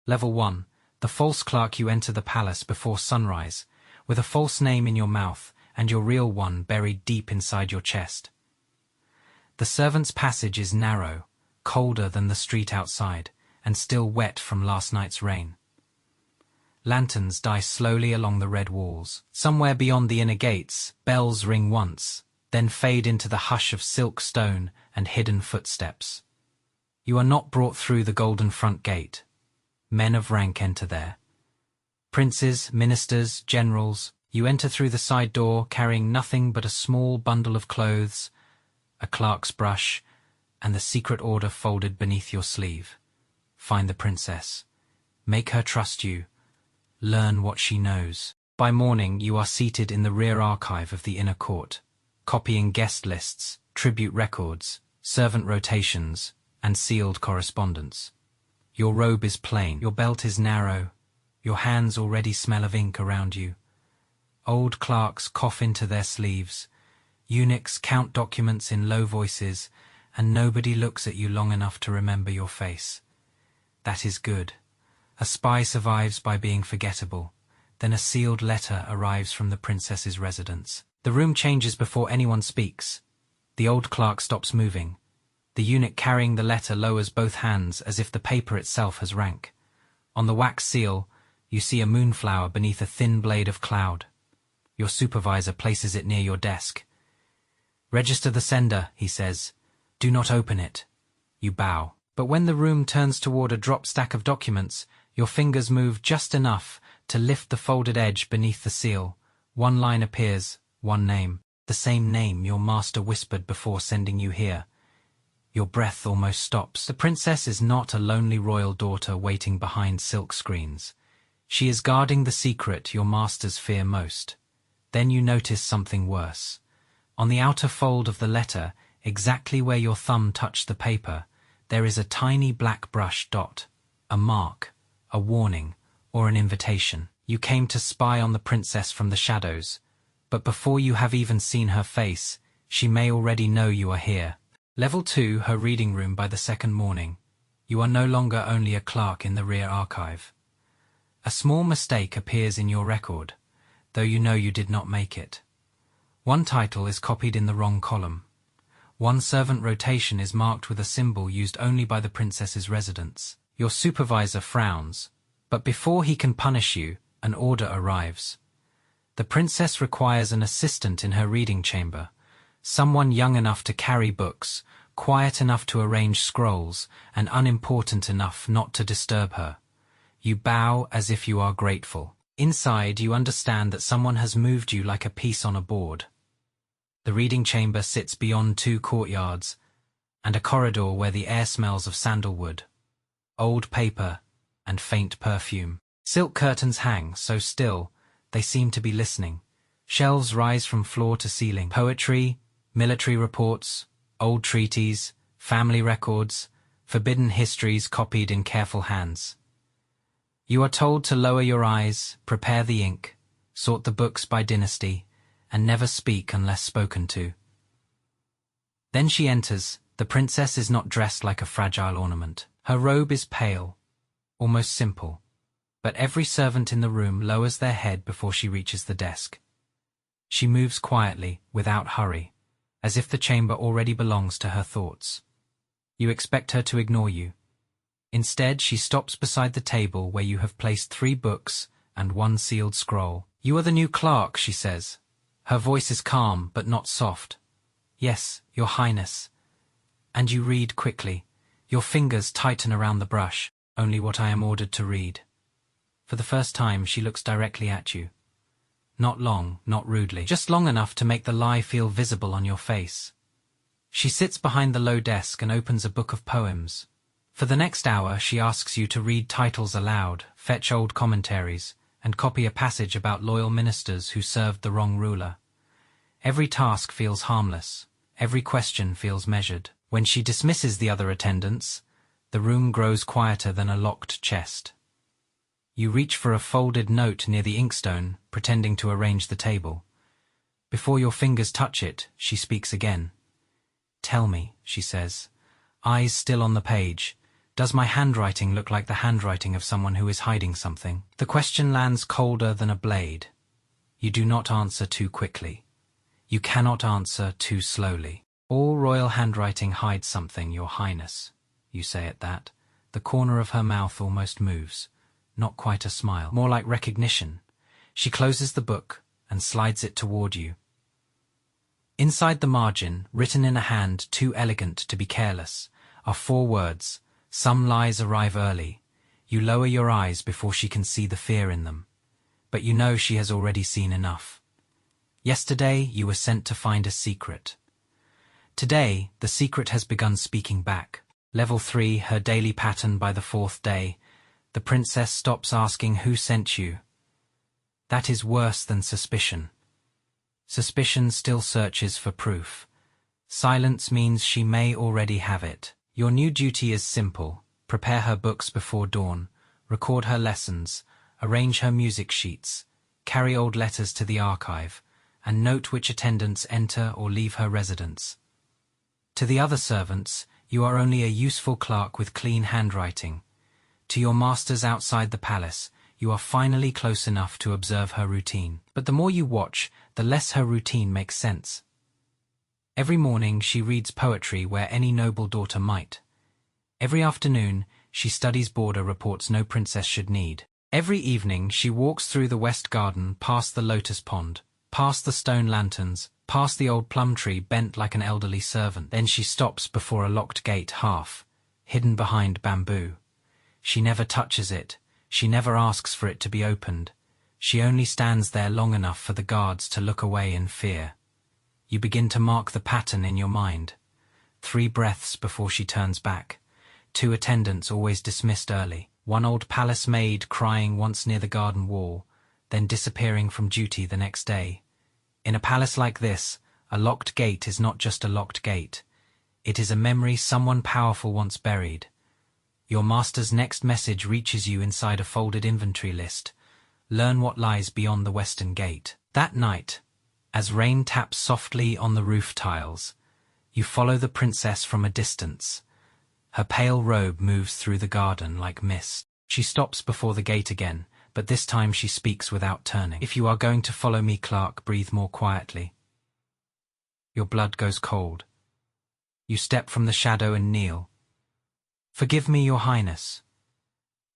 Level 1. The false clerk. You enter the palace before sunrise, with a false name in your mouth and your real one buried deep inside your chest. The servants' passage is narrow, colder than the street outside, and still wet from last night's rain. Lanterns die slowly along the red walls. Somewhere beyond the inner gates, bells ring once, then fade into the hush of silk stone and hidden footsteps. You are not brought through the golden front gate. Men of rank enter there. Princes, ministers, generals. You enter through the side door carrying nothing but a small bundle of clothes, a clerk's brush, and the secret order folded beneath your sleeve. Find the princess. Make her trust you. Learn what she knows. By morning, you are seated in the rear archive of the inner court, copying guest lists, tribute records, servant rotations, and sealed correspondence. Your robe is plain, your belt is narrow, your hands already smell of ink around you. Old clerks cough into their sleeves, eunuchs count documents in low voices, and nobody looks at you long enough to remember your face. That is good. A spy survives by being forgettable. Then a sealed letter arrives from the princess's residence. The room changes before anyone speaks. The old clerk stops moving. The eunuch carrying the letter lowers both hands as if the paper itself has rank. On the wax seal, you see a moonflower beneath a thin blade of cloud. Your supervisor places it near your desk. "Register the sender," he says. "Do not open it." You bow. But when the room turns toward a drop stack of documents, your fingers move just enough to lift the folded edge beneath the seal. One line appears, one name. The same name your master whispered before sending you here. Your breath almost stops. The princess is not a lonely royal daughter waiting behind silk screens. She is guarding the secret your masters fear most. Then you notice something worse. On the outer fold of the letter, exactly where your thumb touched the paper, there is a tiny black brush dot, a mark, a warning, or an invitation. You came to spy on the princess from the shadows, but before you have even seen her face, she may already know you are here. Level 2, her reading room. By the second morning, you are no longer only a clerk in the rear archive. A small mistake appears in your record, though you know you did not make it. One title is copied in the wrong column. One servant rotation is marked with a symbol used only by the princess's residence. Your supervisor frowns, but before he can punish you, an order arrives. The princess requires an assistant in her reading chamber, someone young enough to carry books, quiet enough to arrange scrolls, and unimportant enough not to disturb her. You bow as if you are grateful. Inside, you understand that someone has moved you like a piece on a board. The reading chamber sits beyond 2 courtyards, and a corridor where the air smells of sandalwood, old paper, and faint perfume. Silk curtains hang so still, they seem to be listening. Shelves rise from floor to ceiling. Poetry, military reports, old treaties, family records, forbidden histories copied in careful hands. You are told to lower your eyes, prepare the ink, sort the books by dynasty, and never speak unless spoken to. Then she enters. The princess is not dressed like a fragile ornament. Her robe is pale, almost simple, but every servant in the room lowers their head before she reaches the desk. She moves quietly, without hurry, as if the chamber already belongs to her thoughts. You expect her to ignore you. Instead, she stops beside the table where you have placed 3 books and 1 sealed scroll. "You are the new clerk," she says. Her voice is calm, but not soft. "Yes, Your Highness." And you read quickly. Your fingers tighten around the brush. "Only what I am ordered to read." For the first time, she looks directly at you. Not long, not rudely, just long enough to make the lie feel visible on your face. She sits behind the low desk and opens a book of poems. For the next hour, she asks you to read titles aloud, fetch old commentaries, and copy a passage about loyal ministers who served the wrong ruler. Every task feels harmless. Every question feels measured. When she dismisses the other attendants, the room grows quieter than a locked chest. You reach for a folded note near the inkstone, pretending to arrange the table. Before your fingers touch it, she speaks again. "Tell me," she says, eyes still on the page, Does my handwriting look like the handwriting of someone who is hiding something? The question lands colder than a blade. You do not answer too quickly. You cannot answer too slowly. All royal handwriting hides something, Your Highness. You say at that. The corner of her mouth almost moves. Not quite a smile, more like recognition. She closes the book and slides it toward you. Inside the margin, written in a hand too elegant to be careless, are 4 words. Some lies arrive early. You lower your eyes before she can see the fear in them. But you know she has already seen enough. Yesterday you were sent to find a secret. Today the secret has begun speaking back. Level 3, her daily pattern by the 4th day. The princess stops asking who sent you. That is worse than suspicion. Suspicion still searches for proof. Silence means she may already have it. Your new duty is simple. Prepare her books before dawn, record her lessons, arrange her music sheets, carry old letters to the archive, and note which attendants enter or leave her residence. To the other servants, you are only a useful clerk with clean handwriting. To your masters outside the palace, you are finally close enough to observe her routine. But the more you watch, the less her routine makes sense. Every morning she reads poetry where any noble daughter might. Every afternoon she studies border reports no princess should need. Every evening she walks through the west garden, past the lotus pond, past the stone lanterns, past the old plum tree bent like an elderly servant. Then she stops before a locked gate hidden behind bamboo. She never touches it. She never asks for it to be opened. She only stands there long enough for the guards to look away in fear. You begin to mark the pattern in your mind. 3 breaths before she turns back. 2 attendants always dismissed early. 1 old palace maid crying once near the garden wall, then disappearing from duty the next day. In a palace like this, a locked gate is not just a locked gate. It is a memory someone powerful once buried. Your master's next message reaches you inside a folded inventory list. Learn what lies beyond the western gate. That night, as rain taps softly on the roof tiles, you follow the princess from a distance. Her pale robe moves through the garden like mist. She stops before the gate again, but this time she speaks without turning. If you are going to follow me, clerk, breathe more quietly. Your blood goes cold. You step from the shadow and kneel. Forgive me, Your Highness.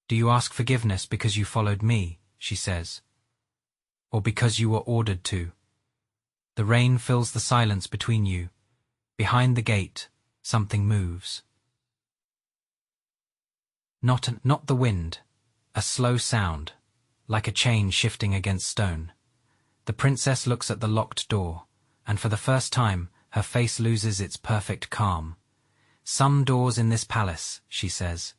Do you ask forgiveness because you followed me, she says, or because you were ordered to? The rain fills the silence between you. Behind the gate, something moves. Not the wind, a slow sound, like a chain shifting against stone. The princess looks at the locked door, and for the first time, her face loses its perfect calm. Some doors in this palace, she says,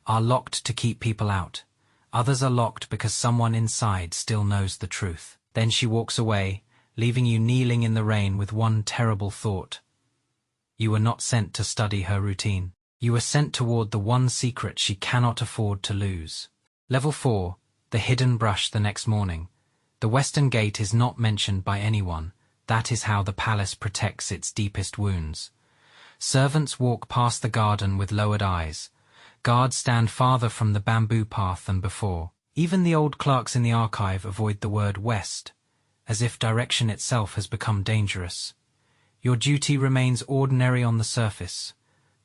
are locked to keep people out. Others are locked because someone inside still knows the truth. Then she walks away, leaving you kneeling in the rain with one terrible thought. You were not sent to study her routine. You were sent toward the one secret she cannot afford to lose. Level 4, the hidden brush the next morning. The western gate is not mentioned by anyone. That is how the palace protects its deepest wounds. Servants walk past the garden with lowered eyes. Guards stand farther from the bamboo path than before. Even the old clerks in the archive avoid the word west, as if direction itself has become dangerous. Your duty remains ordinary on the surface.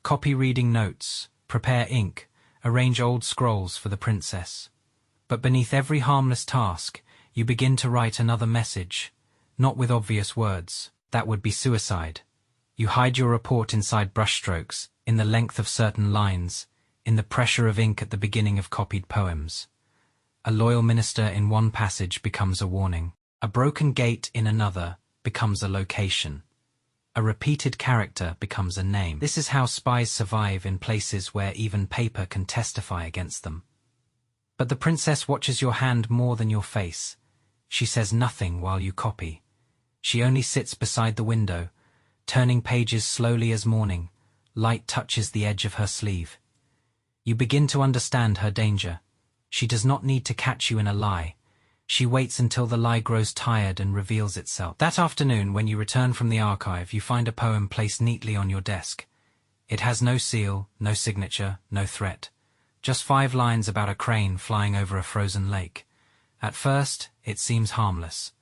Copy reading notes, prepare ink, arrange old scrolls for the princess. But beneath every harmless task, you begin to write another message, not with obvious words. That would be suicide. You hide your report inside brushstrokes, in the length of certain lines, in the pressure of ink at the beginning of copied poems. A loyal minister in one passage becomes a warning. A broken gate in another becomes a location. A repeated character becomes a name. This is how spies survive in places where even paper can testify against them. But the princess watches your hand more than your face. She says nothing while you copy. She only sits beside the window, turning pages slowly as morning. Light touches the edge of her sleeve. You begin to understand her danger. She does not need to catch you in a lie. She waits until the lie grows tired and reveals itself. That afternoon, when you return from the archive, you find a poem placed neatly on your desk. It has no seal, no signature, no threat. Just 5 lines about a crane flying over a frozen lake. At first, it seems harmless.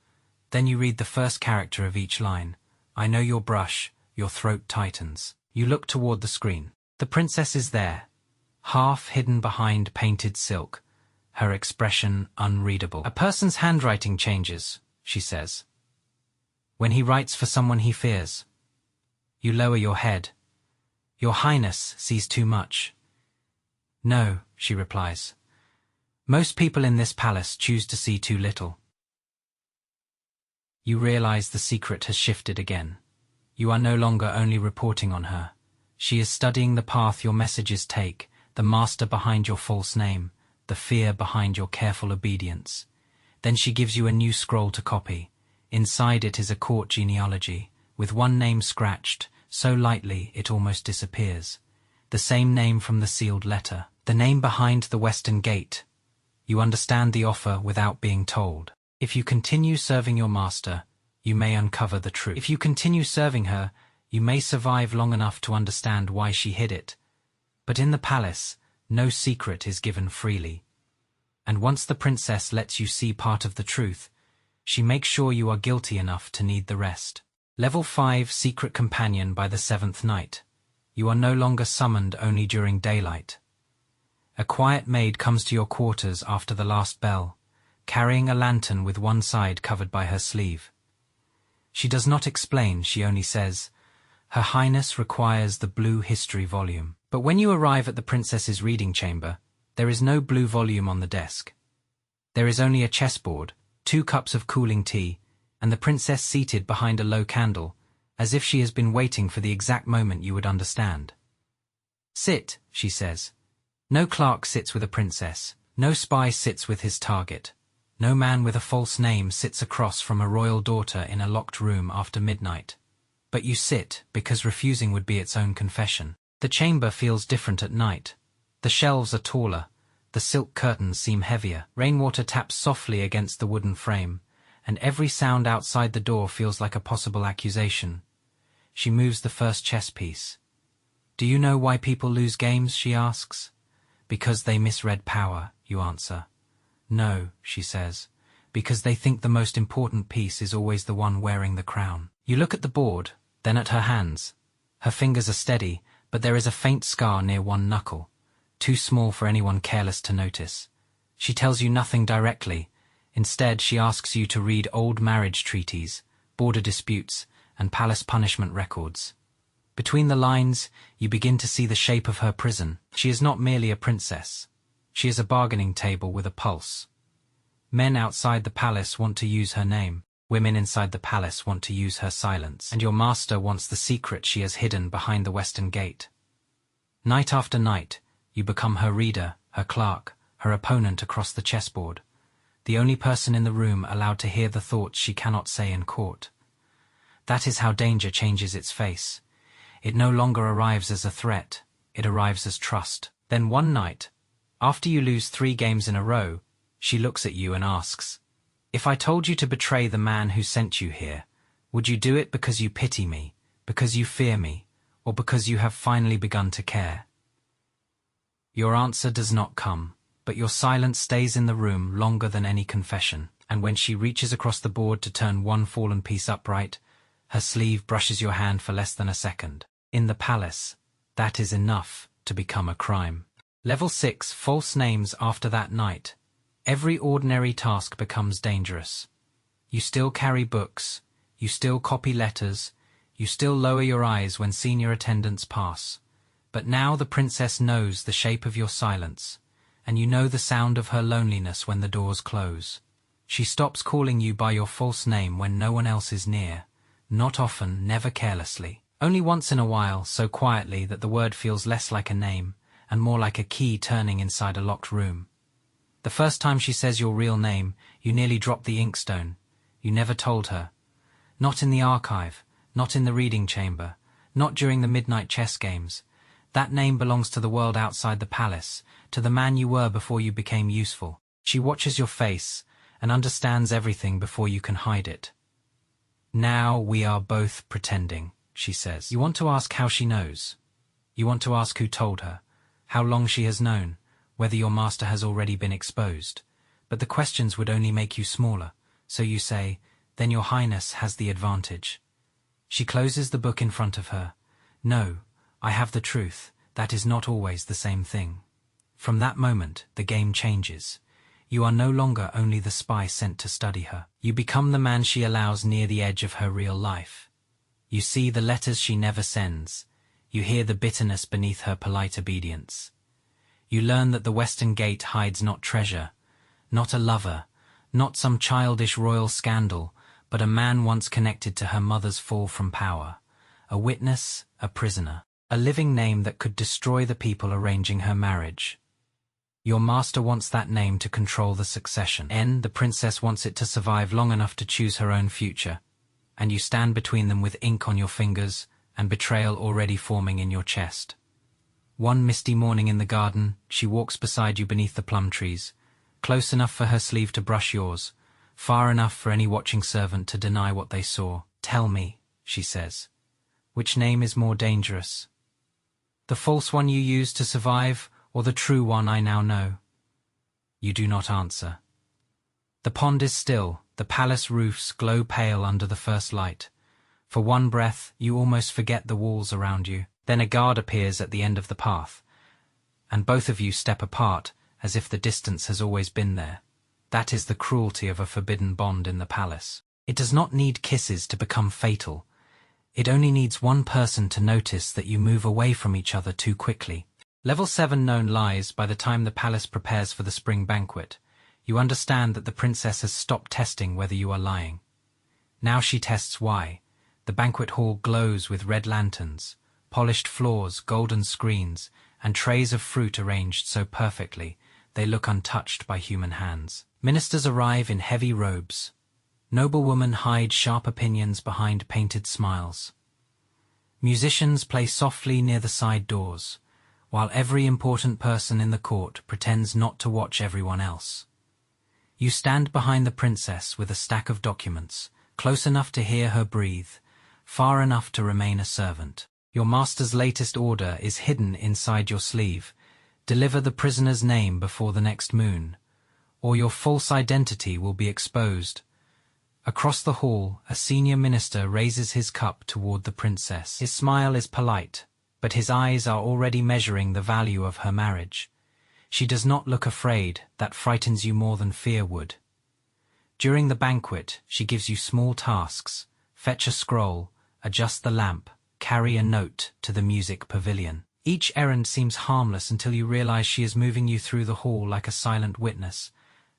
Then you read the first character of each line. I know your brush, your throat tightens. You look toward the screen. The princess is there, half hidden behind painted silk, her expression unreadable. A person's handwriting changes, she says, when he writes for someone he fears. You lower your head. Your Highness sees too much. No, she replies. Most people in this palace choose to see too little. You realize the secret has shifted again. You are no longer only reporting on her. She is studying the path your messages take, the master behind your false name, the fear behind your careful obedience. Then she gives you a new scroll to copy. Inside it is a court genealogy, with one name scratched, so lightly it almost disappears. The same name from the sealed letter, the name behind the western gate. You understand the offer without being told. If you continue serving your master, you may uncover the truth. If you continue serving her, you may survive long enough to understand why she hid it. But in the palace, no secret is given freely. And once the princess lets you see part of the truth, she makes sure you are guilty enough to need the rest. Level 5 Secret Companion by the 7th night. You are no longer summoned only during daylight. A quiet maid comes to your quarters after the last bell, carrying a lantern with one side covered by her sleeve. She does not explain, she only says, Her Highness requires the blue history volume. But when you arrive at the princess's reading chamber, there is no blue volume on the desk. There is only a chessboard, 2 cups of cooling tea, and the princess seated behind a low candle, as if she has been waiting for the exact moment you would understand. Sit, she says. No clerk sits with a princess, no spy sits with his target. No man with a false name sits across from a royal daughter in a locked room after midnight. But you sit because refusing would be its own confession. The chamber feels different at night. The shelves are taller, the silk curtains seem heavier, rainwater taps softly against the wooden frame, and every sound outside the door feels like a possible accusation. She moves the first chess piece. Do you know why people lose games, she asks. Because they misread power, you answer. No, she says, because they think the most important piece is always the one wearing the crown. You look at the board, then at her hands. Her fingers are steady, but there is a faint scar near one knuckle, too small for anyone careless to notice. She tells you nothing directly. Instead, she asks you to read old marriage treaties, border disputes, and palace punishment records. Between the lines, you begin to see the shape of her prison. She is not merely a princess. She is a bargaining table with a pulse. Men outside the palace want to use her name. Women inside the palace want to use her silence. And your master wants the secret she has hidden behind the western gate. Night after night, you become her reader, her clerk, her opponent across the chessboard. The only person in the room allowed to hear the thoughts she cannot say in court. That is how danger changes its face. It no longer arrives as a threat, it arrives as trust. Then one night, after you lose 3 games in a row, she looks at you and asks, If I told you to betray the man who sent you here, would you do it because you pity me, because you fear me, or because you have finally begun to care? Your answer does not come, but your silence stays in the room longer than any confession, and when she reaches across the board to turn one fallen piece upright, her sleeve brushes your hand for less than a second. In the palace, that is enough to become a crime. Level 6 False names after that night. Every ordinary task becomes dangerous. You still carry books, you still copy letters, you still lower your eyes when senior attendants pass. But now the princess knows the shape of your silence, and you know the sound of her loneliness when the doors close. She stops calling you by your false name when no one else is near. Not often, never carelessly. Only once in a while, so quietly that the word feels less like a name and more like a key turning inside a locked room. The first time she says your real name, you nearly drop the inkstone. You never told her. Not in the archive, not in the reading chamber, not during the midnight chess games. That name belongs to the world outside the palace, to the man you were before you became useful. She watches your face and understands everything before you can hide it. Now we are both pretending, she says. You want to ask how she knows. You want to ask who told her, how long she has known, whether your master has already been exposed. But the questions would only make you smaller, so you say, "Then your highness has the advantage." She closes the book in front of her. "No, I have the truth. That is not always the same thing." From that moment, the game changes. You are no longer only the spy sent to study her. You become the man she allows near the edge of her real life. You see the letters she never sends. You hear the bitterness beneath her polite obedience. You learn that the Western Gate hides not treasure, not a lover, not some childish royal scandal, but a man once connected to her mother's fall from power, a witness, a prisoner, a living name that could destroy the people arranging her marriage. Your master wants that name to control the succession. The princess wants it to survive long enough to choose her own future, and you stand between them with ink on your fingers and betrayal already forming in your chest. One misty morning in the garden, she walks beside you beneath the plum trees, close enough for her sleeve to brush yours, far enough for any watching servant to deny what they saw. "Tell me," she says, "which name is more dangerous? The false one you used to survive, or the true one I now know?" You do not answer. The pond is still, the palace roofs glow pale under the first light. For one breath, you almost forget the walls around you. Then a guard appears at the end of the path, and both of you step apart, as if the distance has always been there. That is the cruelty of a forbidden bond in the palace. It does not need kisses to become fatal. It only needs one person to notice that you move away from each other too quickly. Level 7 known lies. By the time the palace prepares for the spring banquet, you understand that the princess has stopped testing whether you are lying. Now she tests why. The banquet hall glows with red lanterns, polished floors, golden screens, and trays of fruit arranged so perfectly they look untouched by human hands. Ministers arrive in heavy robes. Noblewomen hide sharp opinions behind painted smiles. Musicians play softly near the side doors, while every important person in the court pretends not to watch everyone else. You stand behind the princess with a stack of documents, close enough to hear her breathe, far enough to remain a servant. Your master's latest order is hidden inside your sleeve. Deliver the prisoner's name before the next moon, or your false identity will be exposed. Across the hall, a senior minister raises his cup toward the princess. His smile is polite, but his eyes are already measuring the value of her marriage. She does not look afraid. That frightens you more than fear would. During the banquet, she gives you small tasks. Fetch a scroll, adjust the lamp, carry a note to the music pavilion. Each errand seems harmless until you realize she is moving you through the hall like a silent witness,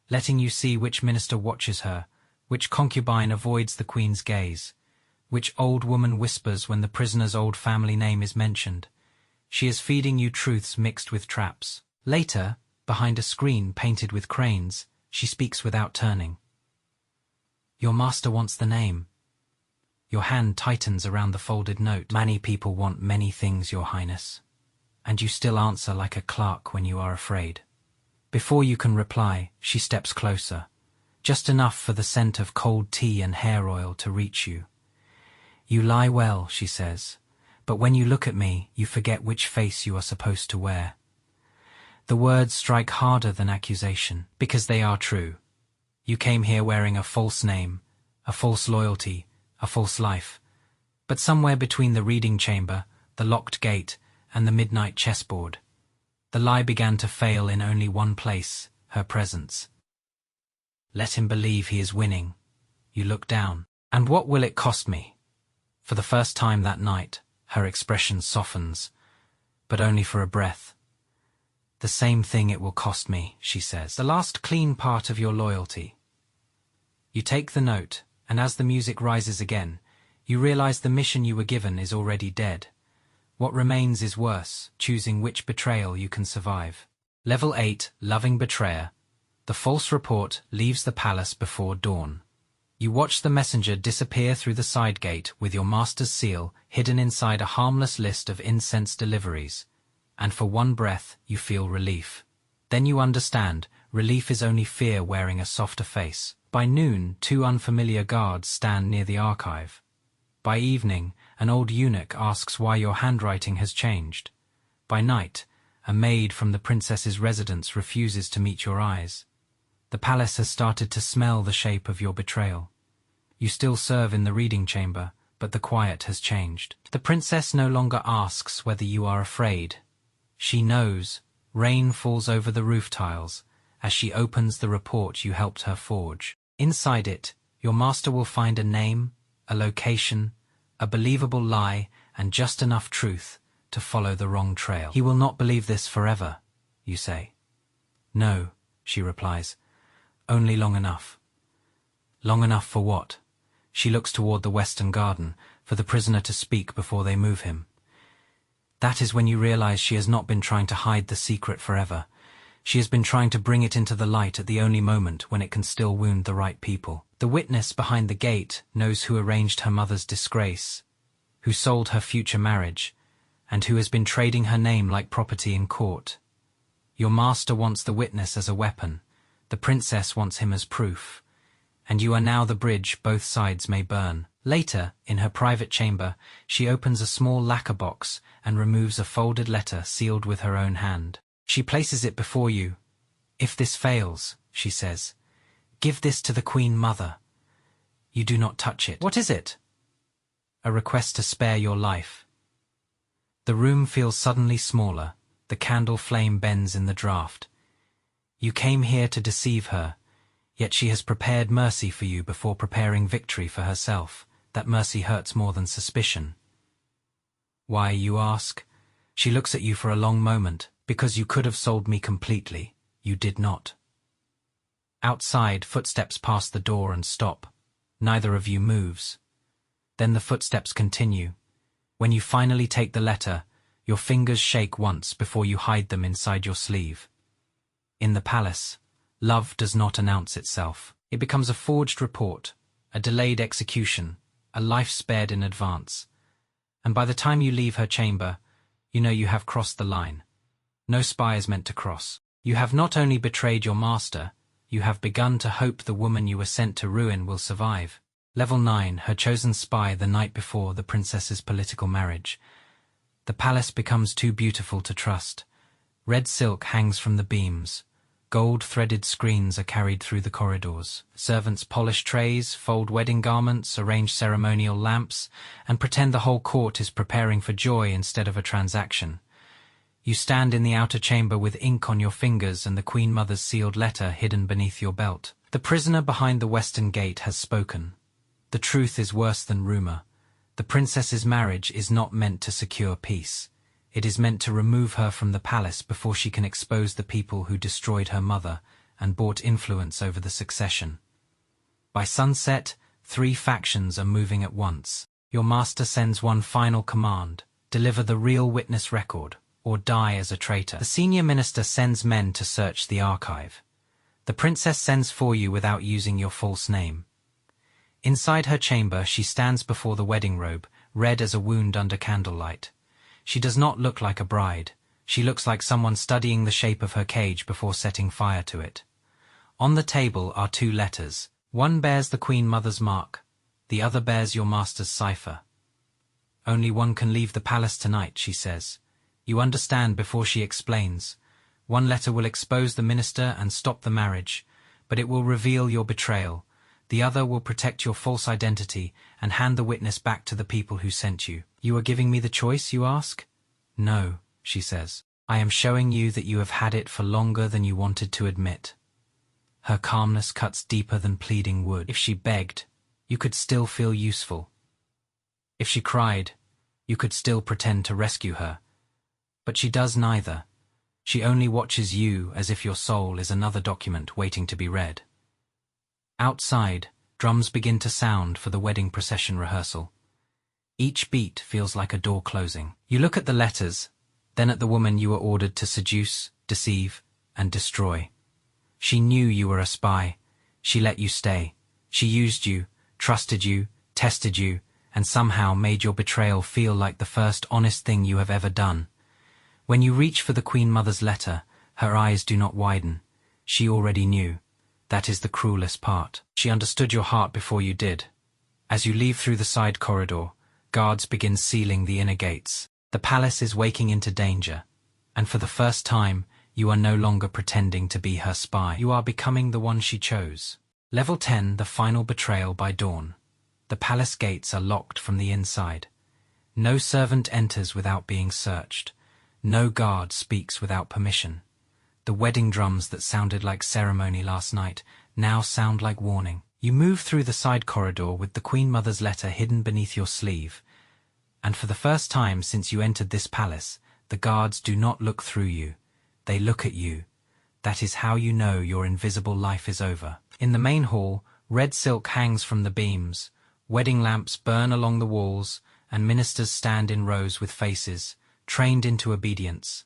letting you see which minister watches her, which concubine avoids the queen's gaze, which old woman whispers when the prisoner's old family name is mentioned. She is feeding you truths mixed with traps. Later, behind a screen painted with cranes, she speaks without turning. "Your master wants the name." Your hand tightens around the folded note. "Many people want many things, Your Highness." And you still answer like a clerk when you are afraid. Before you can reply, she steps closer, just enough for the scent of cold tea and hair oil to reach you. "You lie well," she says, "but when you look at me, you forget which face you are supposed to wear." The words strike harder than accusation, because they are true. You came here wearing a false name, a false loyalty, a false life. But somewhere between the reading chamber, the locked gate, and the midnight chessboard, the lie began to fail in only one place, her presence. "Let him believe he is winning." You look down. "And what will it cost me?" For the first time that night, her expression softens, but only for a breath. "The same thing it will cost me," she says. "The last clean part of your loyalty." You take the note, and as the music rises again, you realize the mission you were given is already dead. What remains is worse, choosing which betrayal you can survive. Level 8, Loving Betrayer. The false report leaves the palace before dawn. You watch the messenger disappear through the side gate with your master's seal hidden inside a harmless list of incense deliveries, and for one breath you feel relief. Then you understand, relief is only fear wearing a softer face. By noon, 2 unfamiliar guards stand near the archive. By evening, an old eunuch asks why your handwriting has changed. By night, a maid from the princess's residence refuses to meet your eyes. The palace has started to smell the shape of your betrayal. You still serve in the reading chamber, but the quiet has changed. The princess no longer asks whether you are afraid. She knows. Rain falls over the roof tiles as she opens the report you helped her forge. Inside it, your master will find a name, a location, a believable lie, and just enough truth to follow the wrong trail. He will not believe this forever, you say. No, she replies, only long enough. Long enough for what? She looks toward the western garden, for the prisoner to speak before they move him. That is when you realize she has not been trying to hide the secret forever. She has been trying to bring it into the light at the only moment when it can still wound the right people. The witness behind the gate knows who arranged her mother's disgrace, who sold her future marriage, and who has been trading her name like property in court. Your master wants the witness as a weapon. The princess wants him as proof. And you are now the bridge both sides may burn. Later, in her private chamber, she opens a small lacquer box and removes a folded letter sealed with her own hand. She places it before you. If this fails, she says, give this to the Queen Mother. You do not touch it. What is it? A request to spare your life. The room feels suddenly smaller. The candle flame bends in the draught. You came here to deceive her, yet she has prepared mercy for you before preparing victory for herself. That mercy hurts more than suspicion. Why, you ask? She looks at you for a long moment. Because you could have sold me completely. You did not. Outside, footsteps pass the door and stop. Neither of you moves. Then the footsteps continue. When you finally take the letter, your fingers shake once before you hide them inside your sleeve. In the palace, love does not announce itself. It becomes a forged report, a delayed execution, a life spared in advance. And by the time you leave her chamber, you know you have crossed the line. No spy is meant to cross. You have not only betrayed your master, you have begun to hope the woman you were sent to ruin will survive. Level 9, her chosen spy the night before the princess's political marriage. The palace becomes too beautiful to trust. Red silk hangs from the beams. Gold-threaded screens are carried through the corridors. Servants polish trays, fold wedding garments, arrange ceremonial lamps, and pretend the whole court is preparing for joy instead of a transaction. You stand in the outer chamber with ink on your fingers and the Queen Mother's sealed letter hidden beneath your belt. The prisoner behind the western gate has spoken. The truth is worse than rumor. The princess's marriage is not meant to secure peace. It is meant to remove her from the palace before she can expose the people who destroyed her mother and bought influence over the succession. By sunset, 3 factions are moving at once. Your master sends one final command: deliver the real witness record, or die as a traitor. The senior minister sends men to search the archive. The princess sends for you without using your false name. Inside her chamber, she stands before the wedding robe, red as a wound under candlelight. She does not look like a bride. She looks like someone studying the shape of her cage before setting fire to it. On the table are 2 letters. One bears the Queen Mother's mark. The other bears your master's cipher. Only one can leave the palace tonight, she says. You understand before she explains. One letter will expose the minister and stop the marriage, but it will reveal your betrayal. The other will protect your false identity and hand the witness back to the people who sent you. You are giving me the choice, you ask? No, she says. I am showing you that you have had it for longer than you wanted to admit. Her calmness cuts deeper than pleading would. If she begged, you could still feel useful. If she cried, you could still pretend to rescue her. But she does neither. She only watches you as if your soul is another document waiting to be read. Outside, drums begin to sound for the wedding procession rehearsal. Each beat feels like a door closing. You look at the letters, then at the woman you were ordered to seduce, deceive, and destroy. She knew you were a spy. She let you stay. She used you, trusted you, tested you, and somehow made your betrayal feel like the first honest thing you have ever done. When you reach for the Queen Mother's letter, her eyes do not widen. She already knew. That is the cruelest part. She understood your heart before you did. As you leave through the side corridor, guards begin sealing the inner gates. The palace is waking into danger. And for the first time, you are no longer pretending to be her spy. You are becoming the one she chose. Level 10, the final betrayal by dawn. The palace gates are locked from the inside. No servant enters without being searched. No guard speaks without permission. The wedding drums that sounded like ceremony last night now sound like warning. You move through the side corridor with the Queen Mother's letter hidden beneath your sleeve. And for the first time since you entered this palace, the guards do not look through you. They look at you. That is how you know your invisible life is over. In the main hall, red silk hangs from the beams, wedding lamps burn along the walls, and ministers stand in rows with faces, trained into obedience.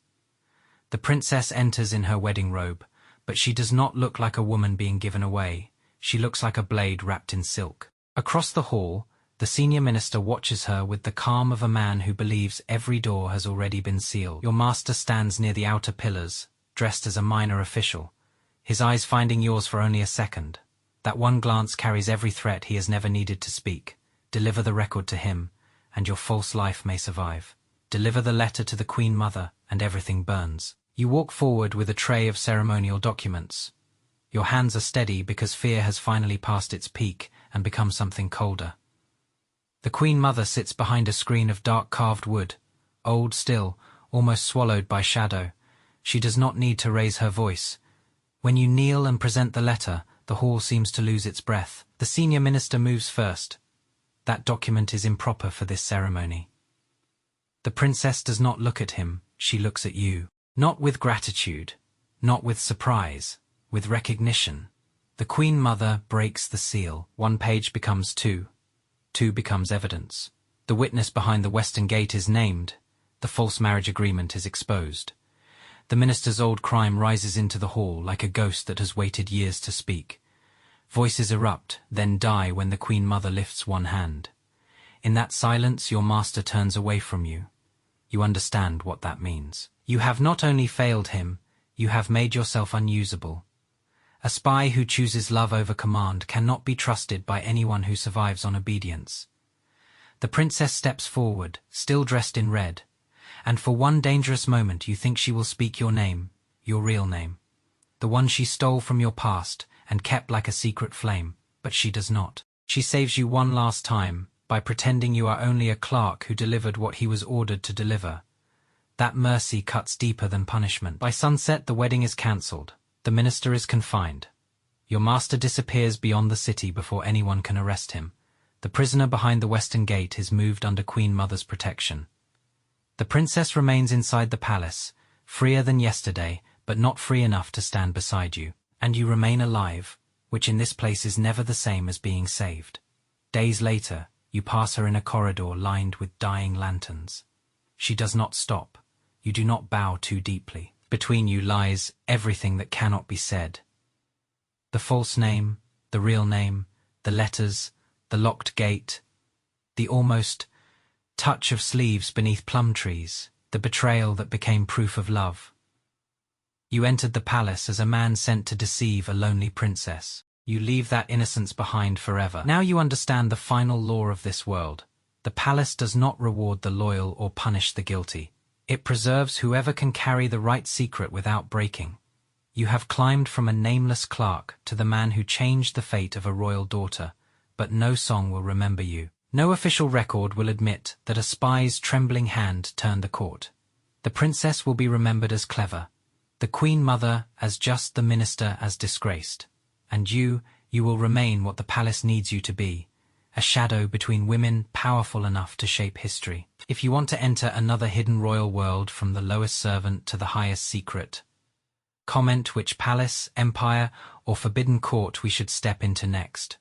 The princess enters in her wedding robe, but she does not look like a woman being given away. She looks like a blade wrapped in silk. Across the hall, the senior minister watches her with the calm of a man who believes every door has already been sealed. Your master stands near the outer pillars, dressed as a minor official, his eyes finding yours for only a second. That one glance carries every threat he has never needed to speak. Deliver the record to him, and your false life may survive. Deliver the letter to the Queen Mother, and everything burns. You walk forward with a tray of ceremonial documents. Your hands are steady because fear has finally passed its peak and become something colder. The Queen Mother sits behind a screen of dark carved wood, old still, almost swallowed by shadow. She does not need to raise her voice. When you kneel and present the letter, the hall seems to lose its breath. The senior minister moves first. That document is improper for this ceremony. The princess does not look at him, she looks at you. Not with gratitude, not with surprise, with recognition. The Queen Mother breaks the seal. One page becomes two. Two becomes evidence. The witness behind the western gate is named. The false marriage agreement is exposed. The minister's old crime rises into the hall like a ghost that has waited years to speak. Voices erupt, then die when the Queen Mother lifts one hand. In that silence, your master turns away from you. You understand what that means. You have not only failed him, you have made yourself unusable. A spy who chooses love over command cannot be trusted by anyone who survives on obedience. The princess steps forward, still dressed in red, and for one dangerous moment you think she will speak your name, your real name, the one she stole from your past and kept like a secret flame, but she does not. She saves you one last time by pretending you are only a clerk who delivered what he was ordered to deliver. That mercy cuts deeper than punishment. By sunset, the wedding is cancelled. The minister is confined. Your master disappears beyond the city before anyone can arrest him. The prisoner behind the western gate is moved under Queen Mother's protection. The princess remains inside the palace, freer than yesterday, but not free enough to stand beside you. And you remain alive, which in this place is never the same as being saved. Days later, you pass her in a corridor lined with dying lanterns. She does not stop. You do not bow too deeply. Between you lies everything that cannot be said. The false name, the real name, the letters, the locked gate, the almost touch of sleeves beneath plum trees, the betrayal that became proof of love. You entered the palace as a man sent to deceive a lonely princess. You leave that innocence behind forever. Now you understand the final law of this world. The palace does not reward the loyal or punish the guilty. It preserves whoever can carry the right secret without breaking. You have climbed from a nameless clerk to the man who changed the fate of a royal daughter, but no song will remember you. No official record will admit that a spy's trembling hand turned the court. The princess will be remembered as clever, the Queen Mother as just, the minister as disgraced. And you will remain what the palace needs you to be, a shadow between women powerful enough to shape history. If you want to enter another hidden royal world from the lowest servant to the highest secret, comment which palace, empire, or forbidden court we should step into next.